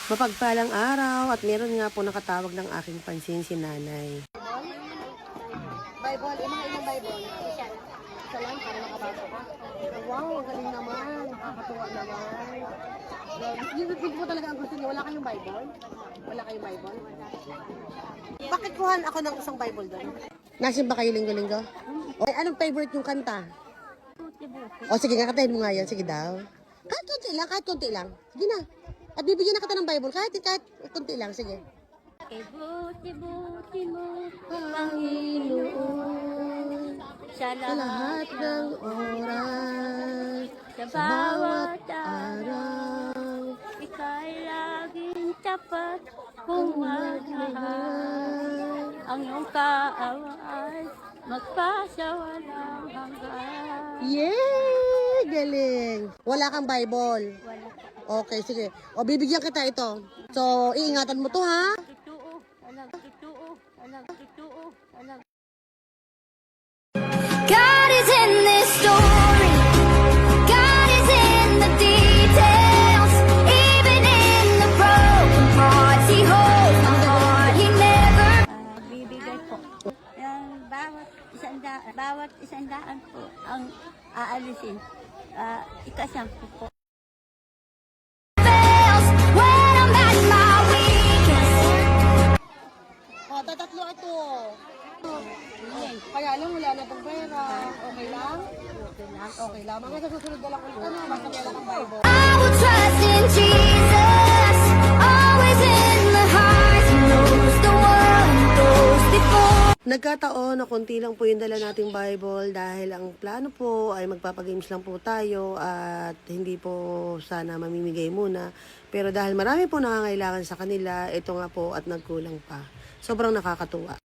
Mapagpalang araw at meron nga po nakatawag ng aking pansin si nanay. Bible, mga ilang Bible? Isa lang, para makabasa ka. Wow, ang galing naman. Nakakatuwa naman. Yung po talaga ang gusto niyo. Wala kayong Bible? Wala kayong Bible? Bakit kuhan ako ng isang Bible doon? Nasaan ba kayo linggo-linggo? O, anong favorite yung kanta? O sige nga, katayin mo nga yan. Sige daw. Kahit konti lang. Sige na. At bibigyan na kita ng Bible. Kahit konti lang. Sige. Ibuti-buti mo, Panginoon, sa Lahat ng oras, sa bawat araw, ika'y laging tapat kung magmahal. Ang iyong kaaway, magpasawalang hanggan. Yay! Galing! Wala kang Bible. Wala Okay, sige. O, bibigyan kita ito. So, iingatan mo to, ha? tituo, alag tituo. God is in this story. God is in the details. Even in the broken parts, He holds my heart. He never. Bibigay po. Bawat isandaan po ang aalisin. Ika-10 po. fails when I'm at my weakest. O, tatatlo ito. Kaya lang, wala na itong pera. Okay lang? Okay lang. Mga sa susunod na lang ulit. Ano, basta wala kang Bible. I will trust in Jesus, always in the heart. He knows the one goes before. Nagkataon na konti lang po yung dala nating Bible dahil ang plano po ay magpapagames lang po tayo at hindi po sana mamimigay muna. Pero dahil marami po nangangailangan sa kanila, ito nga po at nagkulang pa. Sobrang nakakatuwa.